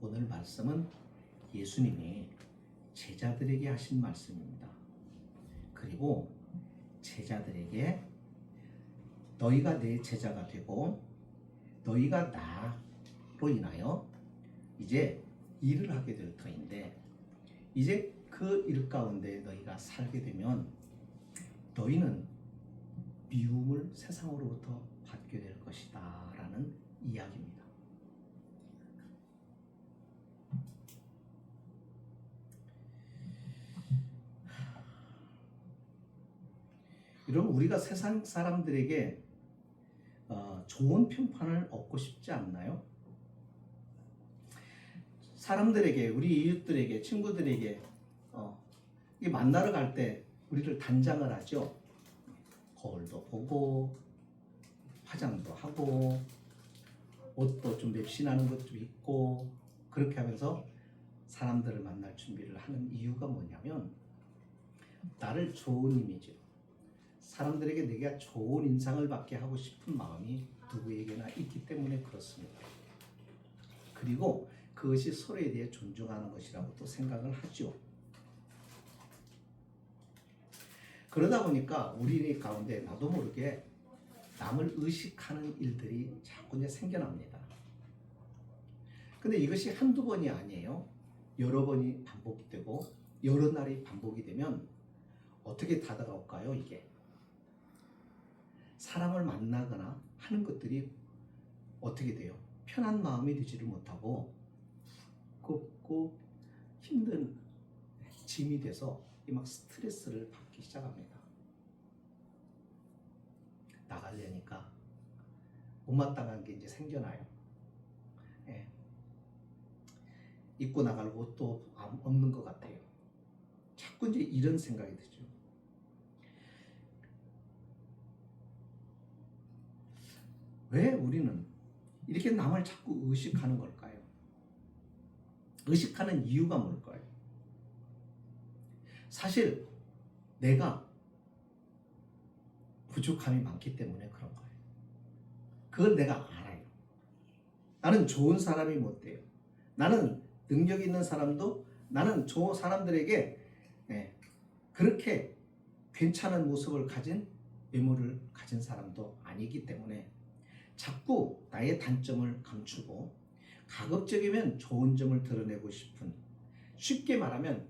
오늘 말씀은 예수님이 제자들에게 하신 말씀입니다. 그리고 제자들에게 너희가 내 제자가 되고 너희가 나로 인하여 이제 일을 하게 될 터인데 이제 그 일 가운데 너희가 살게 되면 너희는 미움을 세상으로부터 받게 될 것이다 라는 이야기입니다. 여러분, 우리가 세상 사람들에게 좋은 평판을 얻고 싶지 않나요? 사람들에게, 우리 이웃들에게, 친구들에게 만나러 갈 때 우리를 단장을 하죠. 거울도 보고 화장도 하고 옷도 좀 맵신하는 것도 있고 그렇게 하면서 사람들을 만날 준비를 하는 이유가 뭐냐면 나를 좋은 이미지로 사람들에게 내가 좋은 인상을 받게 하고 싶은 마음이 누구에게나 있기 때문에 그렇습니다. 그리고 그것이 서로에 대해 존중하는 것이라고 또 생각을 하죠. 그러다 보니까 우리 가운데 나도 모르게 남을 의식하는 일들이 자꾸 이제 생겨납니다. 근데 이것이 한두 번이 아니에요. 여러 번이 반복이 되고 여러 날이 반복이 되면 어떻게 다가올까요? 이게 사람을 만나거나 하는 것들이 어떻게 돼요? 편한 마음이 되지를 못하고 무겁고 힘든 짐이 돼서 막 스트레스를 받기 시작합니다. 나가려니까 못마땅한 게 이제 생겨나요. 예. 입고 나갈 옷도 없는 것 같아요. 자꾸 이제 이런 생각이 들죠. 왜 우리는 이렇게 남을 자꾸 의식하는 걸까요? 의식하는 이유가 뭘까요? 사실 내가 부족함이 많기 때문에 그런 거예요. 그걸 내가 알아요. 나는 좋은 사람이 못 돼요. 나는 능력 있는 사람도 나는 좋은 사람들에게 그렇게 괜찮은 모습을 가진 외모를 가진 사람도 아니기 때문에 자꾸 나의 단점을 감추고 가급적이면 좋은 점을 드러내고 싶은, 쉽게 말하면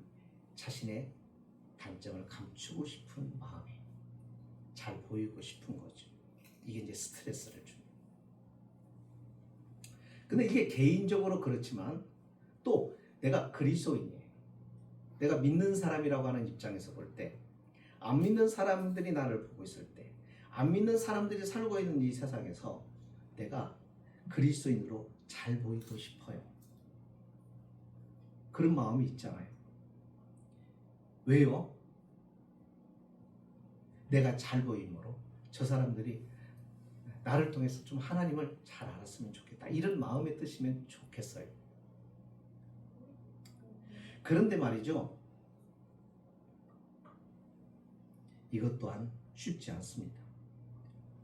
자신의 단점을 감추고 싶은 마음이 잘 보이고 싶은 거죠. 이게 이제 스트레스를 줍니다. 근데 이게 개인적으로 그렇지만 또 내가 그리스도인이에요. 내가 믿는 사람이라고 하는 입장에서 볼 때, 안 믿는 사람들이 나를 보고 있을 때, 안 믿는 사람들이 살고 있는 이 세상에서 내가 그리스도인으로 잘 보이고 싶어요. 그런 마음이 있잖아요. 왜요? 내가 잘 보임으로 저 사람들이 나를 통해서 좀 하나님을 잘 알았으면 좋겠다. 이런 마음의 뜻이면 좋겠어요. 그런데 말이죠. 이것 또한 쉽지 않습니다.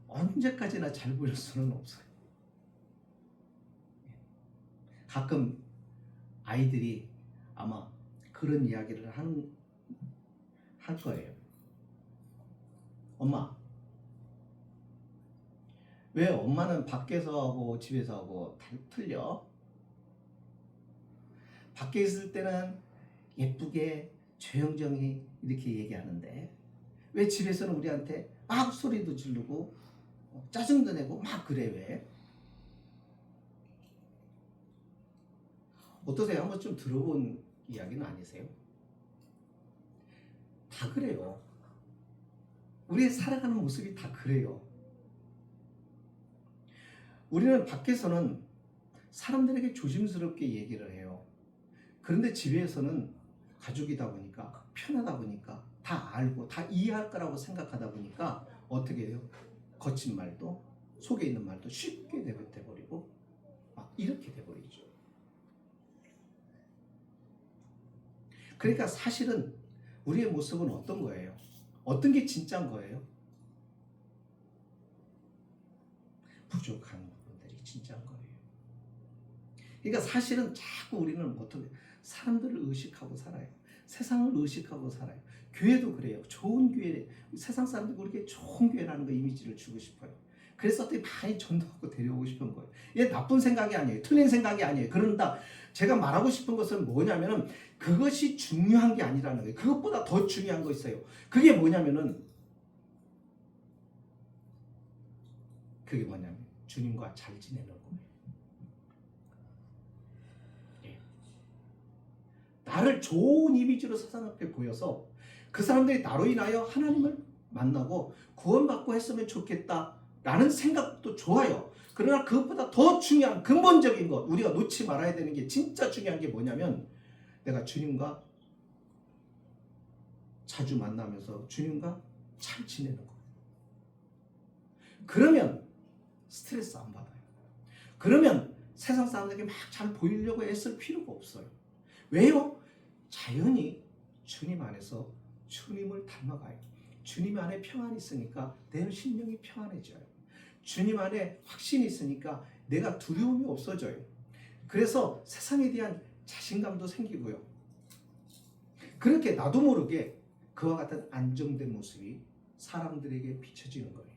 언제까지나 잘 보일 수는 없어요. 가끔 아이들이 아마 그런 이야기를 할 거예요. 엄마, 왜 엄마는 밖에서 하고 집에서 하고 다 틀려? 밖에 있을 때는 예쁘게 조용조용히 이렇게 얘기하는데 왜 집에서는 우리한테 막 소리도 지르고 짜증도 내고 막 그래 왜? 어떠세요? 한번 좀 들어본 이야기는 아니세요? 다 그래요. 우리의 살아가는 모습이 다 그래요. 우리는 밖에서는 사람들에게 조심스럽게 얘기를 해요. 그런데 집에서는 가족이다 보니까 편하다 보니까 다 알고 다 이해할 거라고 생각하다 보니까 어떻게 해요? 거친 말도 속에 있는 말도 쉽게 내뱉어버리고 막 이렇게 돼버리죠. 그러니까 사실은 우리의 모습은 어떤 거예요? 어떤 게 진짜인 거예요? 부족한 부분들이 진짜인 거예요. 그러니까 사실은 자꾸 우리는 어떻게 사람들을 의식하고 살아요. 세상을 의식하고 살아요. 교회도 그래요. 좋은 교회, 세상 사람들이 우리에게 좋은 교회라는 거 이미지를 주고 싶어요. 그래서 어떻게 많이 전도하고 데려오고 싶은 거예요. 이게 나쁜 생각이 아니에요. 틀린 생각이 아니에요. 그런다 제가 말하고 싶은 것은 뭐냐면은 그것이 중요한 게 아니라는 거예요. 그것보다 더 중요한 거 있어요. 그게 뭐냐면은 주님과 잘 지내는 거예요. 예. 나를 좋은 이미지로 세상 앞에 보여서 그 사람들이 나로 인하여 하나님을 만나고 구원받고 했으면 좋겠다라는 생각도 좋아요. 그러나 그것보다 더 중요한 근본적인 것, 우리가 놓지 말아야 되는 게 진짜 중요한 게 뭐냐면 내가 주님과 자주 만나면서 주님과 잘 지내는 거. 그러면 스트레스 안 받아요. 그러면 세상 사람들에게 막 잘 보이려고 애쓸 필요가 없어요. 왜요? 자연히 주님 안에서 주님을 닮아가요. 주님 안에 평안이 있으니까 내 심령이 평안해져요. 주님 안에 확신이 있으니까 내가 두려움이 없어져요. 그래서 세상에 대한 자신감도 생기고요. 그렇게 나도 모르게 그와 같은 안정된 모습이 사람들에게 비춰지는 거예요.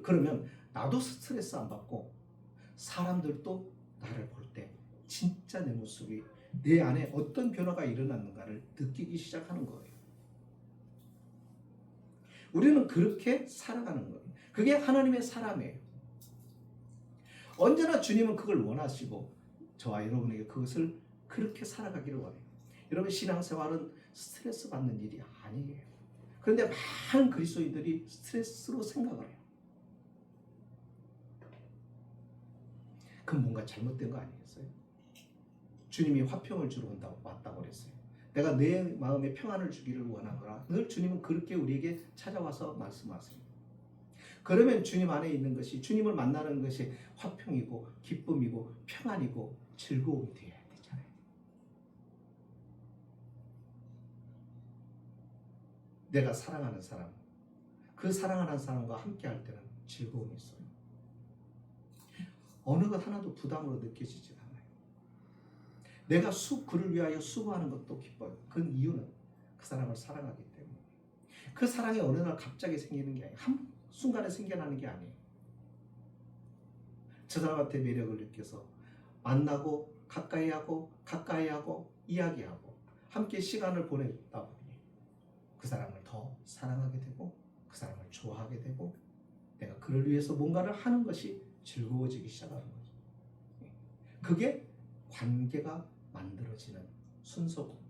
그러면 나도 스트레스 안 받고 사람들도 나를 볼 때 진짜 내 모습이 내 안에 어떤 변화가 일어났는가를 느끼기 시작하는 거예요. 우리는 그렇게 살아가는 거예요. 그게 하나님의 사람이에요. 언제나 주님은 그걸 원하시고 저와 여러분에게 그것을 그렇게 살아가기를 원해요. 여러분 신앙생활은 스트레스 받는 일이 아니에요. 그런데 많은 그리스도인들이 스트레스로 생각을 해요. 그건 뭔가 잘못된 거 아니겠어요? 주님이 화평을 주러 왔다고 그랬어요. 내가 내 마음에 평안을 주기를 원하노라. 늘 주님은 그렇게 우리에게 찾아와서 말씀하세요. 그러면 주님 안에 있는 것이 주님을 만나는 것이 화평이고 기쁨이고 평안이고 즐거움이 되어야 되잖아요. 내가 사랑하는 사람, 그 사랑하는 사람과 함께 할 때는 즐거움이 있어요. 어느 것 하나도 부담으로 느껴지지 않아요. 내가 그를 위하여 수고하는 것도 기뻐요. 그 이유는 그 사람을 사랑하기 때문에. 그 사랑이 어느 날 갑자기 생기는 게 아니에요. 한순간에 생겨나는 게 아니에요. 저 사람한테 매력을 느껴서 만나고 가까이하고 이야기하고 함께 시간을 보내다 보니 그 사람을 더 사랑하게 되고 그 사람을 좋아하게 되고 내가 그를 위해서 뭔가를 하는 것이 즐거워지기 시작하는 거죠. 그게 관계가 만들어지는 순서고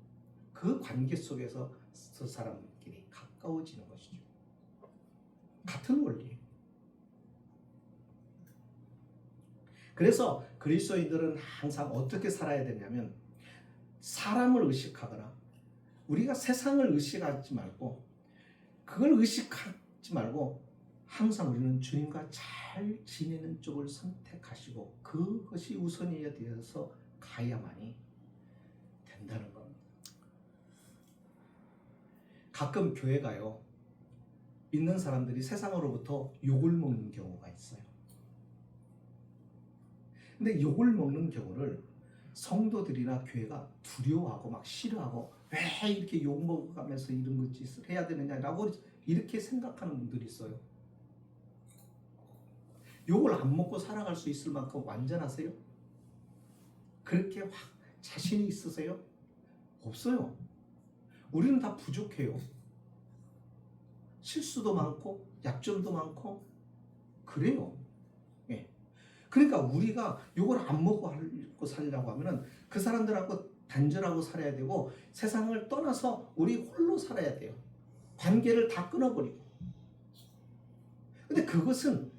그 관계 속에서 그 사람끼리 가까워지는 것이죠. 같은 원리예요. 그래서 그리스도인들은 항상 어떻게 살아야 되냐면 사람을 의식하거나 우리가 세상을 의식하지 말고 그걸 의식하지 말고 항상 우리는 주님과 잘 지내는 쪽을 선택하시고 그것이 우선이 되어서 가야만이 된다는 겁니다. 가끔 교회 가요. 믿는 사람들이 세상으로부터 욕을 먹는 경우가 있어요. 근데 욕을 먹는 경우를 성도들이나 교회가 두려워하고 막 싫어하고 왜 이렇게 욕 먹어가면서 이런 짓을 해야 되느냐라고 이렇게 생각하는 분들이 있어요. 욕을 안 먹고 살아갈 수 있을 만큼 완전하세요? 그렇게 확 자신이 있으세요? 없어요. 우리는 다 부족해요. 실수도 많고 약점도 많고 그래요. 예. 그러니까 우리가 욕을 안 먹고 살려고 하면은 그 사람들하고 단절하고 살아야 되고 세상을 떠나서 우리 홀로 살아야 돼요. 관계를 다 끊어버리고. 근데 그것은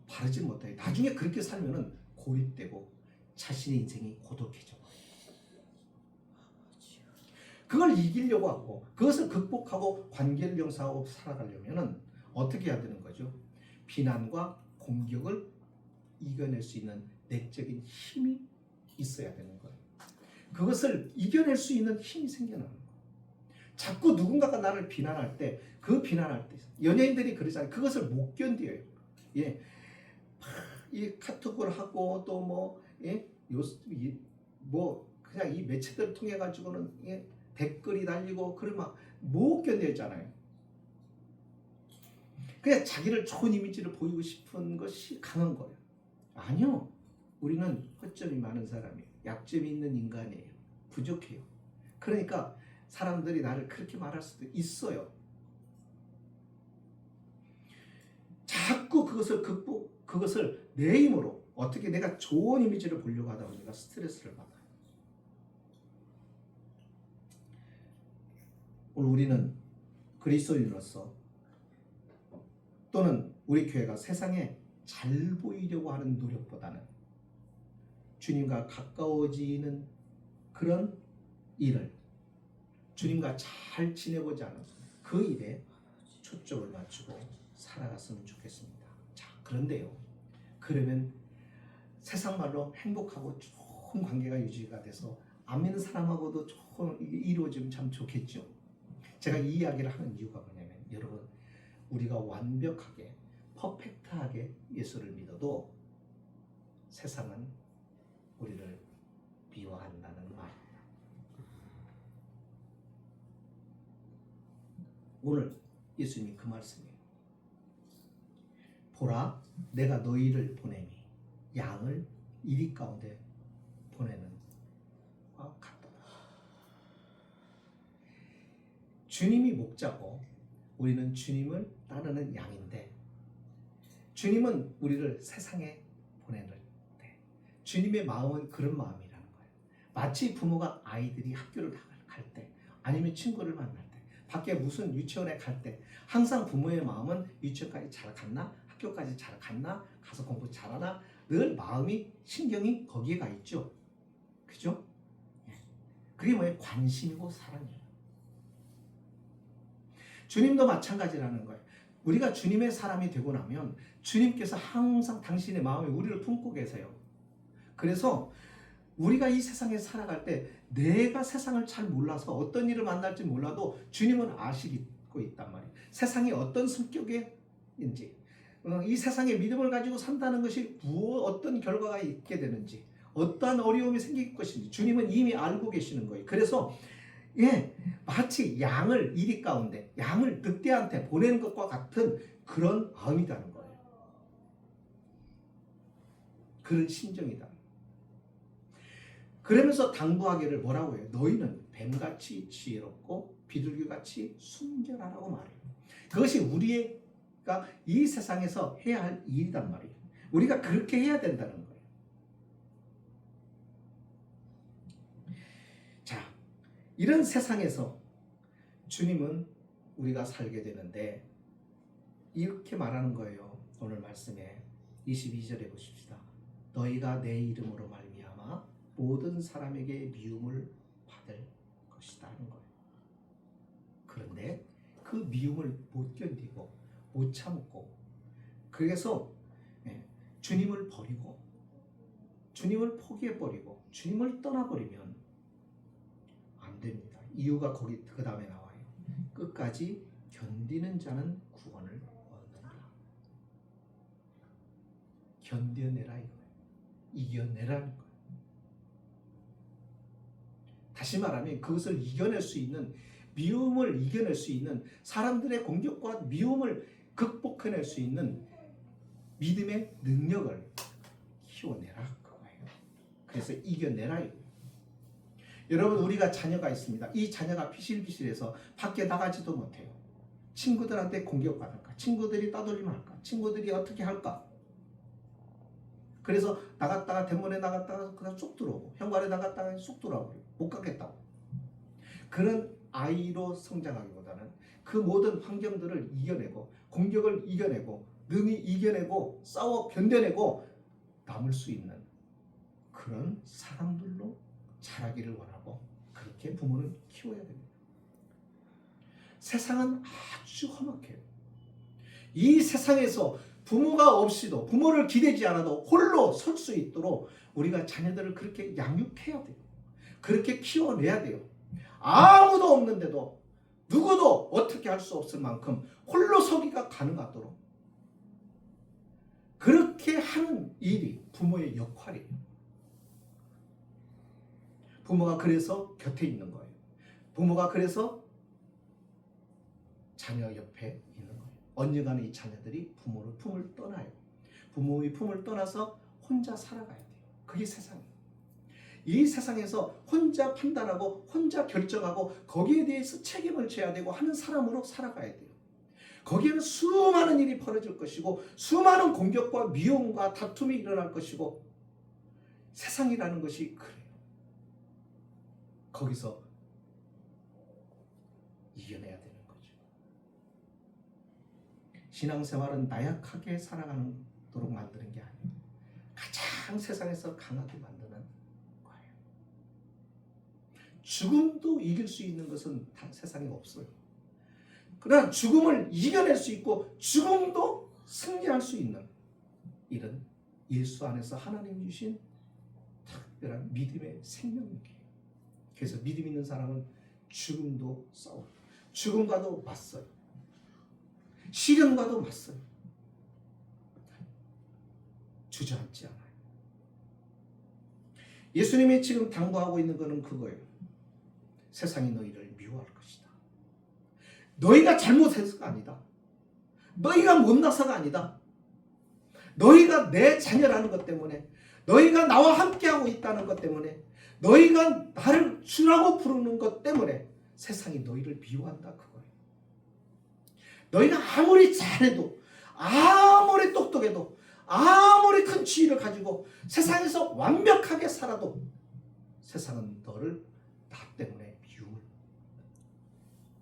바르지 못해요. 나중에 그렇게 살면은 고립되고 자신의 인생이 고독해져. 그걸 이기려고 하고 그것을 극복하고 관계를 영상하고 살아가려면은 어떻게 해야 되는 거죠? 비난과 공격을 이겨낼 수 있는 내적인 힘이 있어야 되는 거예요. 그것을 이겨낼 수 있는 힘이 생겨나는 거예요. 자꾸 누군가가 나를 비난할 때 그 비난할 때 연예인들이 그러잖아요. 그것을 못 견뎌요. 예. 이 카톡을 하고 또 뭐 예? 뭐 그냥 이 매체들 통해 가지고는 댓글이 달리고 그러면 못 견뎌잖아요. 그냥 자기를 좋은 이미지를 보이고 싶은 것이 강한 거예요. 아니요. 우리는 허점이 많은 사람이에요. 약점이 있는 인간이에요. 부족해요. 그러니까 사람들이 나를 그렇게 말할 수도 있어요. 자꾸 그것을 내 힘으로 어떻게 내가 좋은 이미지를 보려고 하다 보니까 스트레스를 받아요. 오늘 우리는 그리스도인으로서 또는 우리 교회가 세상에 잘 보이려고 하는 노력보다는 주님과 가까워지는 그런 일을 주님과 잘 지내고자 하는 그 일에 초점을 맞추고 살아갔으면 좋겠습니다. 자, 그런데요. 그러면 세상 말로 행복하고 좋은 관계가 유지가 돼서 안 믿는 사람하고도 조금 이루어지면 참 좋겠죠. 제가 이 이야기를 하는 이유가 뭐냐면 여러분 우리가 완벽하게 퍼펙트하게 예수를 믿어도 세상은 우리를 미워한다는 말입니다. 오늘 예수님이 그 말씀이에요. 보라 내가 너희를 보내니 양을 이리 가운데 보내는 것 같다. 주님이 목자고 우리는 주님을 따르는 양인데 주님은 우리를 세상에 보내는 때 주님의 마음은 그런 마음이라는 거예요. 마치 부모가 아이들이 학교를 갈 때 아니면 친구를 만날 때 밖에 무슨 유치원에 갈 때 항상 부모의 마음은 유치원까지 잘 갔나? 학교까지 잘 갔나? 가서 공부 잘하나? 늘 마음이 신경이 거기에 가 있죠. 그죠? 그게 뭐예요? 관심이고 사랑이에요. 주님도 마찬가지라는 거예요. 우리가 주님의 사람이 되고 나면 주님께서 항상 당신의 마음에 우리를 품고 계세요. 그래서 우리가 이 세상에 살아갈 때 내가 세상을 잘 몰라서 어떤 일을 만날지 몰라도 주님은 아시고 있단 말이에요. 세상이 어떤 성격인지 이 세상에 믿음을 가지고 산다는 것이 어떤 결과가 있게 되는지 어떠한 어려움이 생길 것인지 주님은 이미 알고 계시는 거예요. 그래서 마치 양을 이리 가운데 양을 늑대한테 보내는 것과 같은 그런 마음이라는 거예요. 그런 심정이다. 그러면서 당부하기를 뭐라고 해요? 너희는 뱀같이 지혜롭고 비둘기같이 순결하라고 말해요. 그것이 우리가 이 세상에서 해야 할 일이란 말이에요. 우리가 그렇게 해야 된다는 거예요. 자, 이런 세상에서 주님은 우리가 살게 되는데 이렇게 말하는 거예요. 오늘 말씀에 22절에 보십시다. 너희가 내 이름으로 말미암아 모든 사람에게 미움을 받을 것이다 하는 거예요. 그런데 그 미움을 못 견디고 못 참고 그래서 주님을 버리고 주님을 포기해버리고 주님을 떠나버리면 안 됩니다. 이유가 거기 그 다음에 나와요. 끝까지 견디는 자는 구원을 얻는다. 견뎌내라 이거예요. 이겨내라는 거예요. 다시 말하면 그것을 이겨낼 수 있는 미움을 이겨낼 수 있는 사람들의 공격과 미움을 극복해낼 수 있는 믿음의 능력을 키워내라 그거예요. 그래서 이겨내라 이거예요. 여러분 우리가 자녀가 있습니다. 이 자녀가 피실피실해서 밖에 나가지도 못해요. 친구들한테 공격받을까? 친구들이 따돌림 할까? 친구들이 어떻게 할까? 그래서 나갔다가 대문에 나갔다가 그냥 쑥 들어오고 현관에 나갔다가 쑥 들어오고 못 가겠다고. 그런 아이로 성장하기보다는 그 모든 환경들을 이겨내고 공격을 이겨내고 능히 이겨내고 싸워 견뎌내고 남을 수 있는 그런 사람들로 자라기를 원하고 그렇게 부모는 키워야 됩니다. 세상은 아주 험악해요. 이 세상에서 부모가 없이도 부모를 기대지 않아도 홀로 설 수 있도록 우리가 자녀들을 그렇게 양육해야 돼요. 그렇게 키워내야 돼요. 아무도 없는데도 누구도 어떻게 할 수 없을 만큼 홀로 서기가 가능하도록 그렇게 하는 일이 부모의 역할이에요. 부모가 그래서 곁에 있는 거예요. 부모가 그래서 자녀 옆에 있는 거예요. 언젠가는 이 자녀들이 부모의 품을 떠나요. 부모의 품을 떠나서 혼자 살아가야 돼요. 그게 세상이에요. 이 세상에서 혼자 판단하고 혼자 결정하고 거기에 대해서 책임을 져야 되고 하는 사람으로 살아가야 돼요. 거기에는 수많은 일이 벌어질 것이고 수많은 공격과 미움과 다툼이 일어날 것이고 세상이라는 것이 그래요. 거기서 이겨내야 되는 거죠. 신앙생활은 나약하게 살아가도록 만드는 게 아니에요. 가장 세상에서 강하게 만드는 거예요. 죽음도 이길 수 있는 것은 단 세상에 없어요. 그러나 죽음을 이겨낼 수 있고 죽음도 승리할 수 있는 이런 예수 안에서 하나님 주신 특별한 믿음의 생명력이에요. 그래서 믿음 있는 사람은 죽음도 싸워요. 죽음과도 맞서요. 시련과도 맞서요. 주저앉지 않아요. 예수님이 지금 당부하고 있는 것은 그거예요. 세상이 너희를 미워할 것이다. 너희가 잘못해서가 아니다. 너희가 못나서가 아니다. 너희가 내 자녀라는 것 때문에, 너희가 나와 함께하고 있다는 것 때문에, 너희가 나를 주라고 부르는 것 때문에 세상이 너희를 미워한다 그거예요. 너희가 아무리 잘해도, 아무리 똑똑해도, 아무리 큰 지위를 가지고 세상에서 완벽하게 살아도 세상은 너를 나 때문에 미워.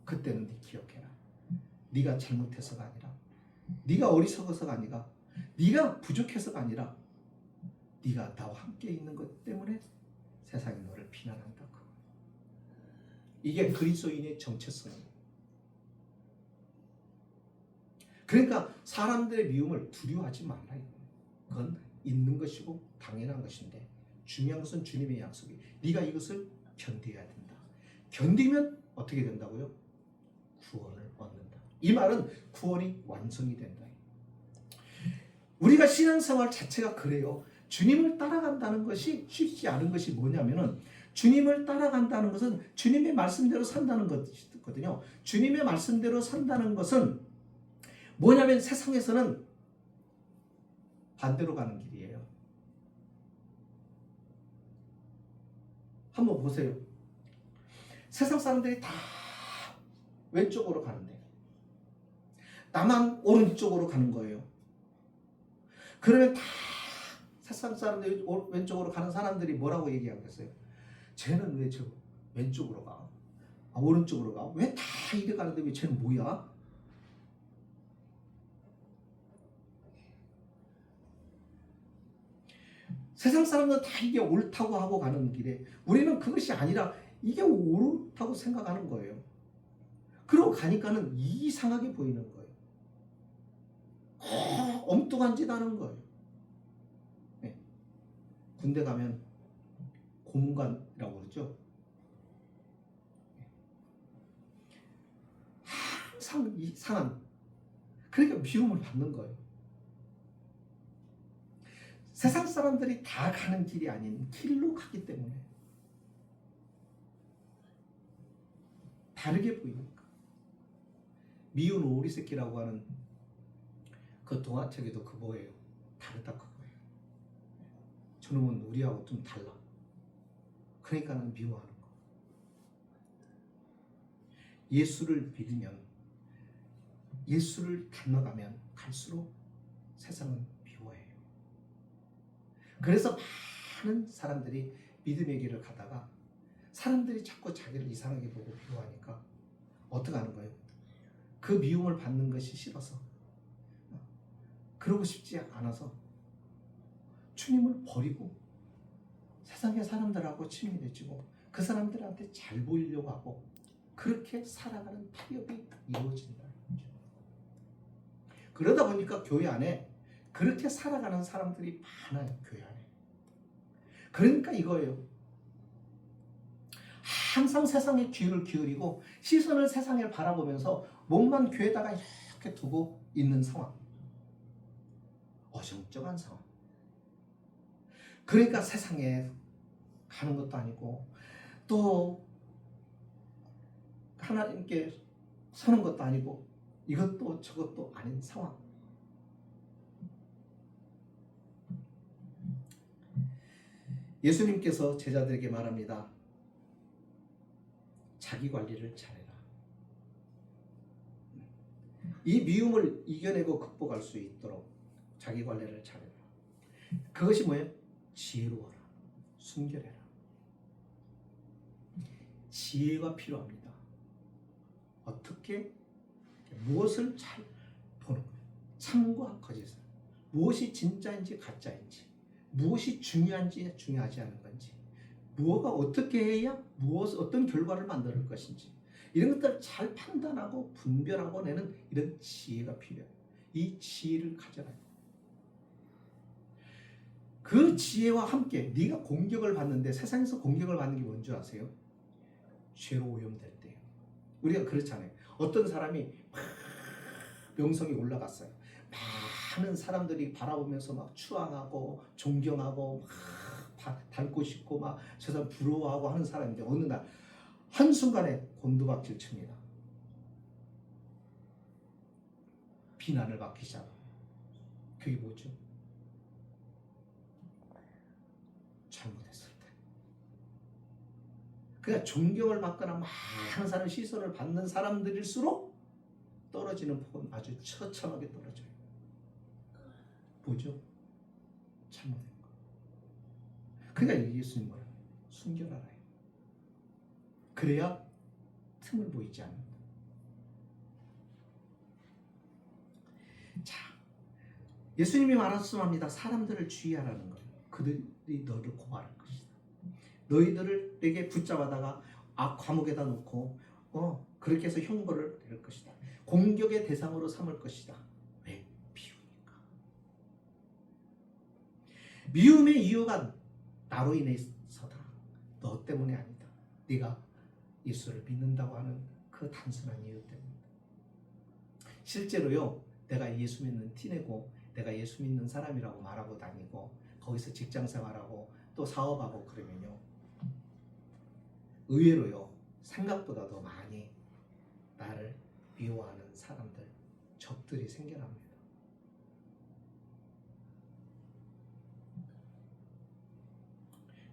그때는 네 기억해라. 네가 잘못해서가 아니라, 네가 어리석어서가 아니라, 네가 부족해서가 아니라 네가 나와 함께 있는 것 때문에 세상이 너를 비난한다. 이게 그리스도인의 정체성이에요. 그러니까 사람들의 미움을 두려워하지 말라. 그건 있는 것이고 당연한 것인데 중요한 것은 주님의 약속이 네가 이것을 견뎌야 된다. 견디면 어떻게 된다고요? 구원을 얻는다. 이 말은 구원이 완성이 된다. 우리가 신앙생활 자체가 그래요. 주님을 따라간다는 것이 쉽지 않은 것이 뭐냐면은 주님을 따라간다는 것은 주님의 말씀대로 산다는 것이거든요. 주님의 말씀대로 산다는 것은 뭐냐면 세상에서는 반대로 가는 길이에요. 한번 보세요. 세상 사람들이 다 왼쪽으로 가는데 나만 오른쪽으로 가는 거예요. 그러면 다 세상 사람들이 왼쪽으로 가는 사람들이 뭐라고 얘기하겠어요? 쟤는 왜 저 왼쪽으로 가? 오른쪽으로 가? 왜 다 이래 가는데 왜 쟤는 뭐야? 세상 사람들은 다 이게 옳다고 하고 가는 길에 우리는 그것이 아니라 이게 옳다고 생각하는 거예요. 그러고 가니까는 이상하게 보이는 거예요. 엉뚱한 짓 하는 거예요. 네. 군대 가면 고문관이라고 그러죠. 항상 이상한, 그러니까 미움을 받는 거예요. 세상 사람들이 다 가는 길이 아닌 길로 가기 때문에 다르게 보이니까. 미운 오리 새끼라고 하는 그 동화책에도 그 뭐예요? 다르다 그거예요. 저놈은 우리하고 좀 달라. 그러니까는 미워하는 거. 예수를 믿으면, 예수를 닮아가면 갈수록 세상은 미워해요. 그래서 많은 사람들이 믿음의 길을 가다가 사람들이 자꾸 자기를 이상하게 보고 미워하니까 어떻게 하는 거예요? 그 미움을 받는 것이 싫어서, 그러고 싶지 않아서 주님을 버리고 세상의 사람들하고 친밀해지고 그 사람들한테 잘 보이려고 하고 그렇게 살아가는 타협이 이루어진다. 그러다 보니까 교회 안에 그렇게 살아가는 사람들이 많아요. 교회 안에. 그러니까 이거예요. 항상 세상에 귀를 기울이고 시선을 세상에 바라보면서 몸만 교회에다가 이렇게 두고 있는 상황. 어정쩡한 상황. 그러니까 세상에 가는 것도 아니고 또 하나님께 서는 것도 아니고 이것도 저것도 아닌 상황. 예수님께서 제자들에게 말합니다. 자기 관리를 잘해라. 이 미움을 이겨내고 극복할 수 있도록 자기 관리를 잘해라. 그것이 뭐예요? 지혜로워라. 순결해라. 지혜가 필요합니다. 어떻게? 무엇을 잘 보는 거예요. 참과 거짓을. 무엇이 진짜인지 가짜인지, 무엇이 중요한지 중요하지 않은 건지, 무엇가 어떻게 해야 어떤 결과를 만들 것인지, 이런 것들을 잘 판단하고 분별하고 내는 이런 지혜가 필요해요. 이 지혜를 가져라. 그 지혜와 함께 네가 공격을 받는데, 세상에서 공격을 받는 게 뭔지 아세요? 죄로 오염될 때예요. 우리가 그렇잖아요. 어떤 사람이 막 명성이 올라갔어요. 많은 사람들이 바라보면서 막 추앙하고 존경하고 막 닮고 싶고 막 저 사람 부러워하고 하는 사람인데, 어느 날 한순간에 곤두박질 칩니다. 비난을 받기 시작합니다. 그게 뭐죠? 잘못했을 때. 그러니까 존경을 받거나 많은 사람 시선을 받는 사람들일수록 떨어지는 폭은 아주 처참하게 떨어져요. 뭐죠? 잘못된 거. 그러니까 예수님 뭐라? 순결하라. 그래야 틈을 보이지 않는다. 자, 예수님이 말씀합니다. 사람들을 주의하라는 거예요. 그들이 너를 고발할 것이다. 너희들에게 붙잡아다가 감옥에다 놓고 그렇게 해서 형벌을 내릴 것이다. 공격의 대상으로 삼을 것이다. 왜? 미우니까. 미움의 이유가 나로 인해서다. 너 때문이 아니다. 네가 예수를 믿는다고 하는 그 단순한 이유 때문이다. 실제로요, 내가 예수 믿는 티내고 내가 예수 믿는 사람이라고 말하고 다니고 거기서 직장 생활하고 또 사업하고 그러면요, 의외로요, 생각보다 더 많이 나를 미워하는 사람들, 적들이 생겨납니다.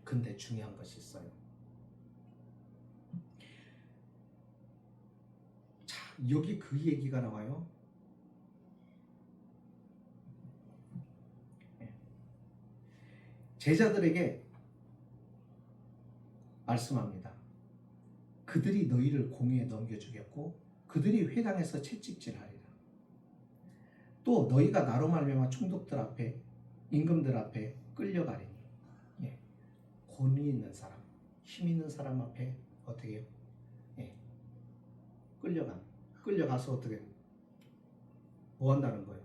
근데 중요한 것이 있어요. 자, 여기 그 얘기가 나와요. 제자들에게 말씀합니다. 그들이 너희를 공회에 넘겨주겠고 그들이 회당에서 채찍질하리라. 또 너희가 나로 말미암아 총독들 앞에, 임금들 앞에 끌려가리니. 예. 권위 있는 사람, 힘 있는 사람 앞에 어떻게 해요? 예. 끌려가서 어떻게 해요? 뭐 한다는 거예요?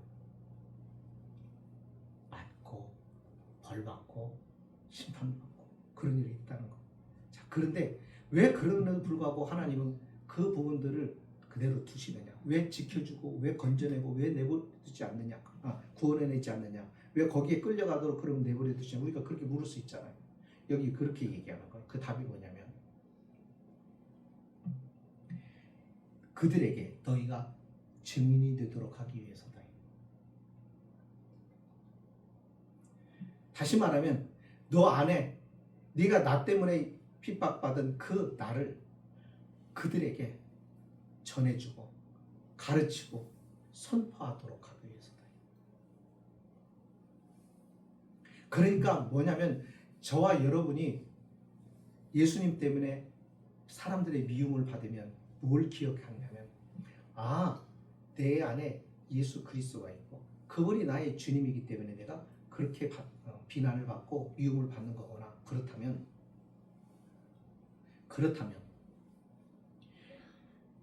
맞고 벌받고 심판받고 그런 일이 있다는 거. 자, 그런데 왜 그럼에도 불구하고 하나님은 그 부분들을 그대로 두시느냐? 왜 지켜주고 왜 건져내고 왜 내버려두지 않느냐? 구원해내지 않느냐? 왜 거기에 끌려가도록 그러면 내버려두지 않느냐? 우리가 그렇게 물을 수 있잖아요. 여기 그렇게 얘기하는 거예요. 그 답이 뭐냐면, 그들에게 너희가 증인이 되도록 하기 위해서다. 다시 말하면 너 안에 네가 나 때문에 핍박받은 그 나를 그들에게 전해주고 가르치고 선포하도록 하기 위해서다. 그러니까 뭐냐면, 저와 여러분이 예수님 때문에 사람들의 미움을 받으면 뭘 기억하냐면, 내 안에 예수 그리스도가 있고 그분이 나의 주님이기 때문에 내가 그렇게 비난을 받고 미움을 받는 거구나. 그렇다면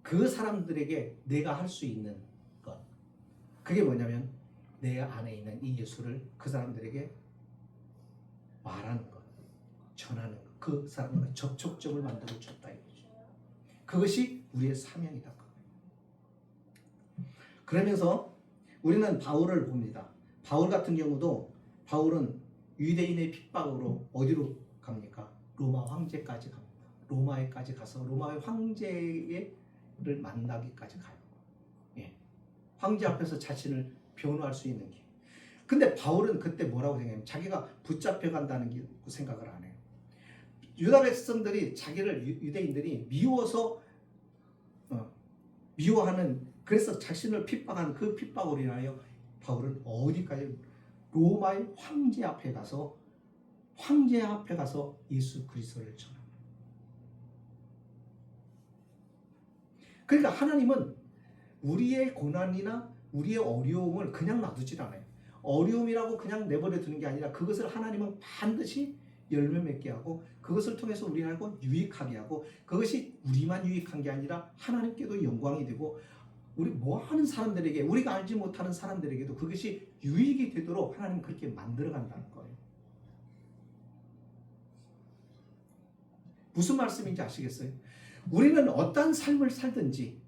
그 사람들에게 내가 할 수 있는 것, 그게 뭐냐면 내 안에 있는 이 예수를 그 사람들에게 말하는 것, 전하는 것, 그 사람과 접촉점을 만들어 줬다 이거죠. 그것이 우리의 사명이다. 그러면서 우리는 바울을 봅니다. 바울 같은 경우도, 바울은 유대인의 핍박으로 어디로 갑니까? 로마 황제까지 갑니다. 로마에까지 가서 로마의 황제를 만나기까지 가요. 예. 황제 앞에서 자신을 변호할 수 있는 게. 근데 바울은 그때 뭐라고 생각해요? 자기가 붙잡혀 간다는 게 생각을 안 해요. 유다 백성들이 자기를 유대인들이 미워서 미워하는, 그래서 자신을 핍박하는 그 핍박으로 인하여 바울은 어디까지 로마의 황제 앞에 가서 예수 그리스도를 전합니다. 그러니까 하나님은 우리의 고난이나 우리의 어려움을 그냥 놔두질 않아요. 어려움이라고 그냥 내버려 두는 게 아니라 그것을 하나님은 반드시 열매 맺게 하고 그것을 통해서 우리하고 유익하게 하고, 그것이 우리만 유익한 게 아니라 하나님께도 영광이 되고 우리 뭐하는 사람들에게, 우리가 알지 못하는 사람들에게도 그것이 유익이 되도록 하나님 그렇게 만들어 간다는 거예요. 무슨 말씀인지 아시겠어요? 우리는 어떤 삶을 살든지,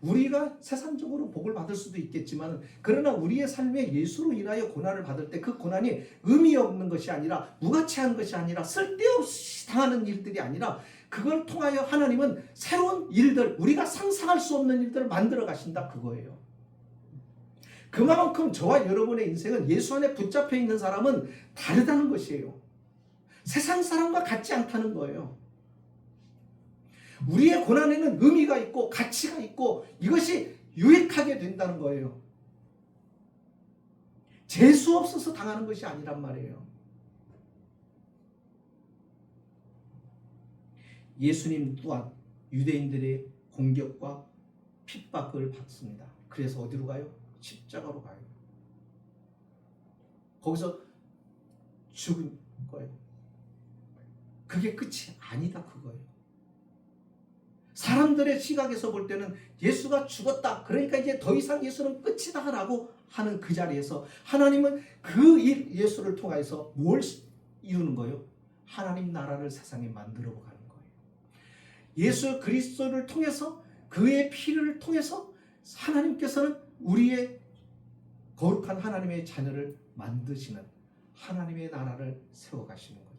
우리가 세상적으로 복을 받을 수도 있겠지만, 그러나 우리의 삶에 예수로 인하여 고난을 받을 때 그 고난이 의미 없는 것이 아니라, 무가치한 것이 아니라, 쓸데없이 당하는 일들이 아니라, 그걸 통하여 하나님은 새로운 일들, 우리가 상상할 수 없는 일들을 만들어 가신다, 그거예요. 그만큼 저와 여러분의 인생은 예수 안에 붙잡혀 있는 사람은 다르다는 것이에요. 세상 사람과 같지 않다는 거예요. 우리의 고난에는 의미가 있고 가치가 있고 이것이 유익하게 된다는 거예요. 재수 없어서 당하는 것이 아니란 말이에요. 예수님 또한 유대인들의 공격과 핍박을 받습니다. 그래서 어디로 가요? 십자가로 가요. 거기서 죽은 거예요. 그게 끝이 아니다, 그거예요. 사람들의 시각에서 볼 때는 예수가 죽었다, 그러니까 이제 더 이상 예수는 끝이다 라고 하는 그 자리에서 하나님은 그 예수를 통해서 뭘 이루는 거예요? 하나님 나라를 세상에 만들어 가는 거예요. 예수 그리스도를 통해서, 그의 피를 통해서 하나님께서는 우리의 거룩한 하나님의 자녀를 만드시는 하나님의 나라를 세워가시는 거죠.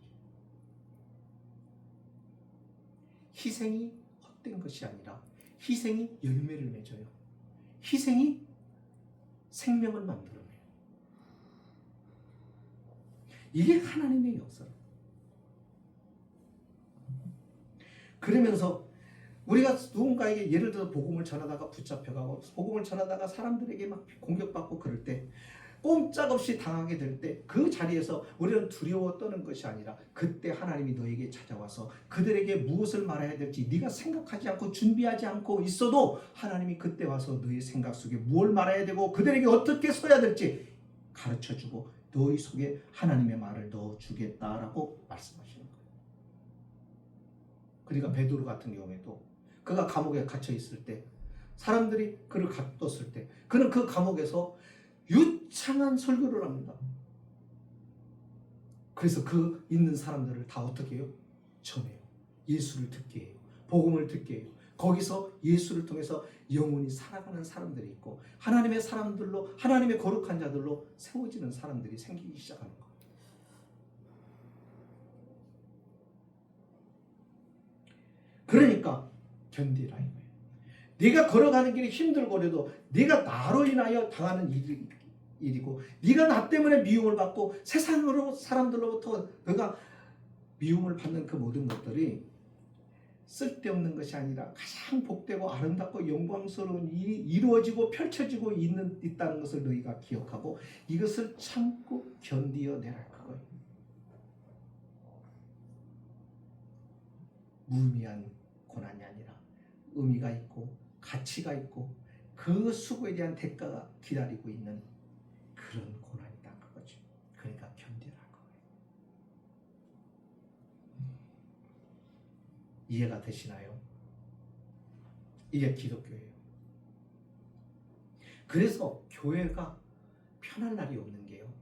희생이 헛된 것이 아니라 희생이 열매를 맺어요. 희생이 생명을 만들어내요. 이게 하나님의 역사예요. 그러면서 우리가 누군가에게, 예를 들어 복음을 전하다가 붙잡혀가고 복음을 전하다가 사람들에게 막 공격받고 그럴 때, 꼼짝없이 당하게 될 때 그 자리에서 우리는 두려워 떠는 것이 아니라, 그때 하나님이 너에게 찾아와서 그들에게 무엇을 말해야 될지 네가 생각하지 않고 준비하지 않고 있어도 하나님이 그때 와서 너의 생각 속에 무엇을 말해야 되고 그들에게 어떻게 서야 될지 가르쳐주고 너희 속에 하나님의 말을 넣어주겠다라고 말씀하시는 거예요. 그러니까 베드로 같은 경우에도 그가 감옥에 갇혀 있을 때, 사람들이 그를 가뒀을 때 그는 그 감옥에서 유창한 설교를 합니다. 그래서 그 있는 사람들을 다 어떻게 해요? 전해요. 예수를 듣게 해요. 복음을 듣게 해요. 거기서 예수를 통해서 영혼이 살아가는 사람들이 있고, 하나님의 사람들로, 하나님의 거룩한 자들로 세워지는 사람들이 생기기 시작하는 거예요. 그러니까 견디라 이거예요. 네가 걸어가는 길이 힘들고라도 네가 나로 인하여 당하는 일이고, 네가 나 때문에 미움을 받고 세상으로 사람들로부터 네가 미움을 받는 그 모든 것들이 쓸데없는 것이 아니라 가장 복되고 아름답고 영광스러운 일이 이루어지고 펼쳐지고 있다는 것을 너희가 기억하고 이것을 참고 견디어내라, 그거예요. 무의미한 고난이 아니라 의미가 있고 가치가 있고 그 수고에 대한 대가가 기다리고 있는 그런 고난이다, 그거죠. 그러니까 견디라, 그거예요. 이해가 되시나요? 이게 기독교예요. 그래서 교회가 편할 날이 없는 게요,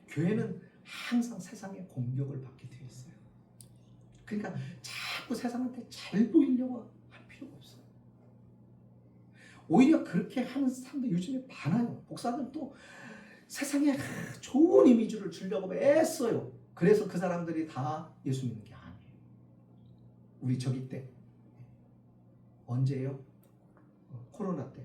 교회는 항상 세상의 공격을 받게 되어 있어요. 그러니까 자꾸 세상한테 잘 보이려고 할 필요가 없어요. 오히려 그렇게 하는 사람들 요즘에 많아요. 목사들도 세상에 좋은 이미지를 주려고 애써요. 그래서 그 사람들이 다 예수 믿는 게 아니에요. 우리 저기 때. 언제요? 코로나 때.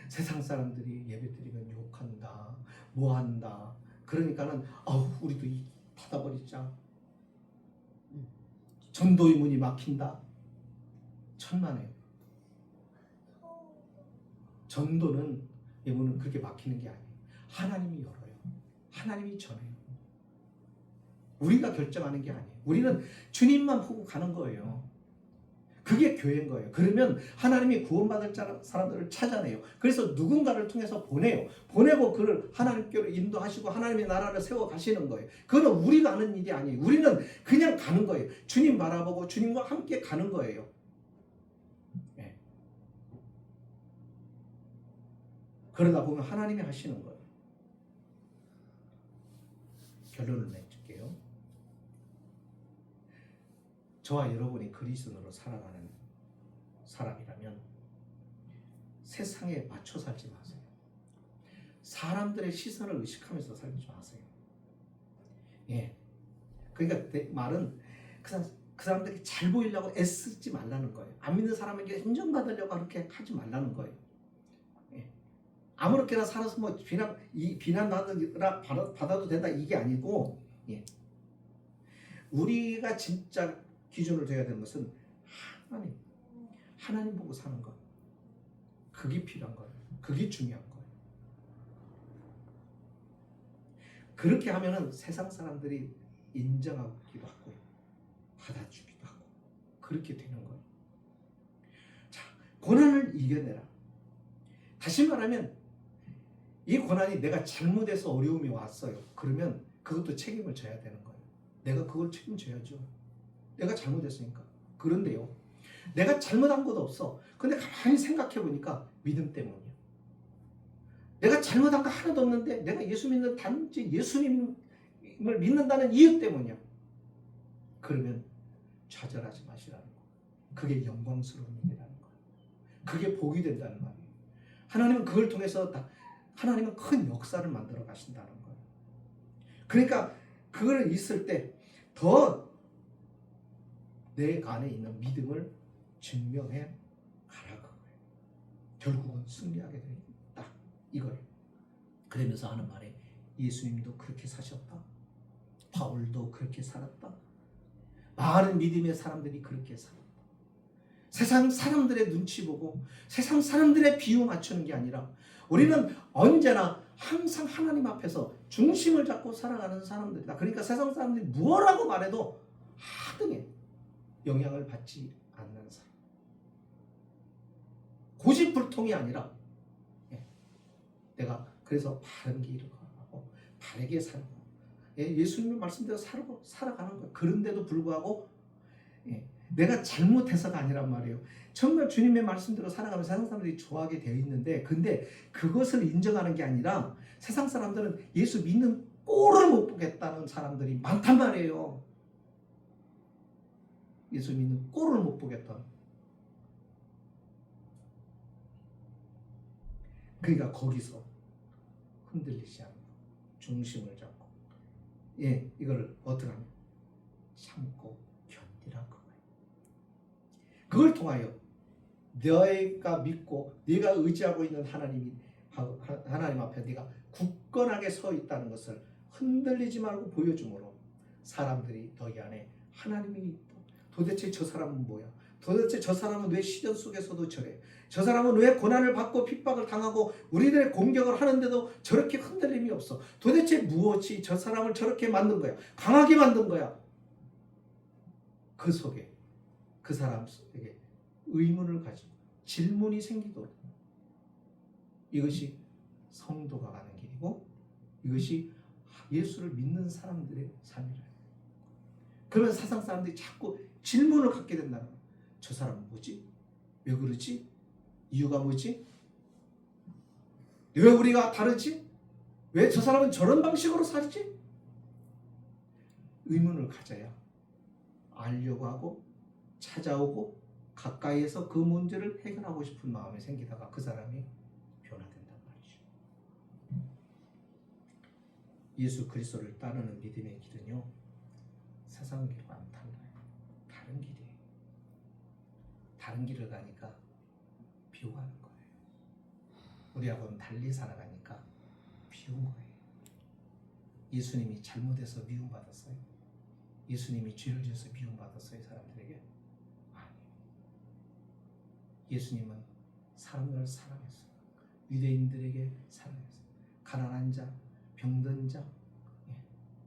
세상 사람들이 예배드리면 욕한다, 뭐한다. 그러니까는 우리도 닫아버리자. 전도의 문이 막힌다. 천만에요. 전도는 이 문은 그렇게 막히는 게 아니에요. 하나님이 열어요. 하나님이 전해요. 우리가 결정하는 게 아니에요. 우리는 주님만 보고 가는 거예요. 그게 교회인 거예요. 그러면 하나님이 구원받을 사람들을 찾아내요. 그래서 누군가를 통해서 보내요. 보내고 그를 하나님께로 인도하시고 하나님의 나라를 세워 가시는 거예요. 그거는 우리가 하는 일이 아니에요. 우리는 그냥 가는 거예요. 주님 바라보고 주님과 함께 가는 거예요. 네. 그러다 보면 하나님이 하시는 거예요. 결론을 맺을게요. 저와 여러분이 그리스도로 살아가는 사람이라면 세상에 맞춰 살지 마세요. 사람들의 시선을 의식하면서 살지 마세요. 예. 그러니까 내 말은 그 사람들이 잘 보이려고 애쓰지 말라는 거예요. 안 믿는 사람에게 인정받으려고 그렇게 하지 말라는 거예요. 예. 아무렇게나 살아서 뭐 비난 받아도 된다 이게 아니고, 예. 우리가 진짜 기준을 둬야 되는 것은 하나님 보고 사는 것. 그게 필요한 거예요. 그게 중요한 거예요. 그렇게 하면은 세상 사람들이 인정하기도 하고 받아주기도 하고 그렇게 되는 거예요. 자, 고난을 이겨내라. 다시 말하면 이 고난이 내가 잘못해서 어려움이 왔어요. 그러면 그것도 책임을 져야 되는 거예요. 내가 그걸 책임져야죠. 내가 잘못했으니까. 그런데요, 내가 잘못한 것도 없어. 근데 가만히 생각해 보니까 믿음 때문이야. 내가 잘못한 거 하나도 없는데 내가 예수 믿는 단지 예수님을 믿는다는 이유 때문이야. 그러면 좌절하지 마시라는 거. 그게 영광스러운 일이라는 거. 그게 복이 된다는 말이에요. 하나님은 그걸 통해서 하나님은 큰 역사를 만들어 가신다는 거예요. 그러니까 그걸 있을 때 더 내 안에 있는 믿음을 증명해 가라 그거예요. 결국은 승리하게 되겠다 이거예요. 그러면서 하는 말에 예수님도 그렇게 사셨다. 바울도 그렇게 살았다. 많은 믿음의 사람들이 그렇게 살았다. 세상 사람들의 눈치 보고 세상 사람들의 비유 맞추는 게 아니라 우리는 언제나 항상 하나님 앞에서 중심을 잡고 살아가는 사람들이다. 그러니까 세상 사람들이 무엇라고 말해도 하등에 영향을 받지 않는 사람. 고집불통이 아니라 내가 그래서 바른 길을 걸어가고 바르게 살고 예수님의 말씀대로 살아가는 거예요. 그런데도 불구하고 내가 잘못해서가 아니란 말이에요. 정말 주님의 말씀대로 살아가면 세상 사람들이 좋아하게 되어 있는데 근데 그것을 인정하는 게 아니라 세상 사람들은 예수 믿는 꼴을 못 보겠다는 사람들이 많단 말이에요. 예수 믿는 꼴을 못 보겠다. 그러니까 거기서 흔들리지 않고 중심을 잡고 이거를 어떻게 하면 참고 견디라 그거예요. 그걸 통하여 너희가 믿고 네가 의지하고 있는 하나님 앞에 네가 굳건하게 서 있다는 것을 흔들리지 말고 보여줌으로 사람들이 너희 안에 하나님이 있다. 도대체 저 사람은 뭐야? 도대체 저 사람은 왜 시련 속에서도 저래? 저 사람은 왜 고난을 받고 핍박을 당하고 우리들의 공격을 하는데도 저렇게 흔들림이 없어? 도대체 무엇이 저 사람을 저렇게 만든 거야? 강하게 만든 거야? 그 속에 그 사람에게 의문을 가지고 질문이 생기도록 이것이 성도가 가는 길이고 이것이 예수를 믿는 사람들의 삶이라. 그러면 세상 사람들이 자꾸 질문을 갖게 된다는 거예요. 저 사람은 뭐지? 왜 그러지? 이유가 뭐지? 왜 우리가 다르지? 왜 저 사람은 저런 방식으로 살지? 의문을 가져야 알려고 하고 찾아오고 가까이에서 그 문제를 해결하고 싶은 마음이 생기다가 그 사람이 변화된단 말이죠. 예수 그리스도를 따르는 믿음의 길은요 세상 길과 안 달라요. 바른 길을 가니까 비호하는 거예요. 우리하고는 달리 살아가니까 비운 거예요. 예수님이 잘못해서 미움받았어요? 예수님이 죄를 지어서 미움받았어요, 사람들에게? 아니요. 예수님은 사람들을 사랑했어요. 유대인들에게 사랑했어요. 가난한 자, 병든 자,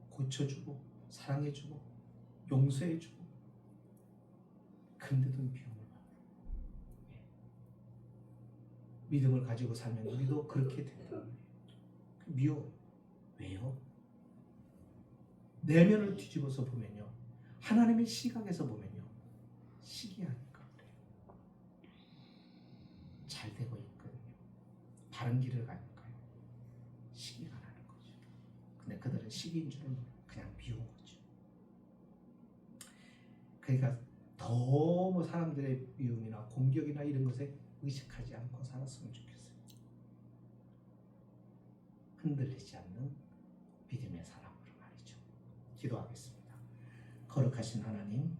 고쳐주고, 사랑해주고, 용서해주고. 근데도 미움을 받아요. 믿음을 가지고 살면 우리도 그렇게 된다는 거예요. 미워요. 왜요? 내면을 뒤집어서 보면요, 하나님의 시각에서 보면요, 시기하니까 그래요. 잘 되고 있거든요. 바른 길을 가니까요, 시기가 나는 거죠. 근데 그들은 시기인 줄은 그냥 미운 거죠. 그러니까 너무 사람들의 미움이나 공격이나 이런 것에 의식하지 않고 살았으면 좋겠어요. 흔들리지 않는 믿음의 사람으로 말이죠. 기도하겠습니다. 거룩하신 하나님,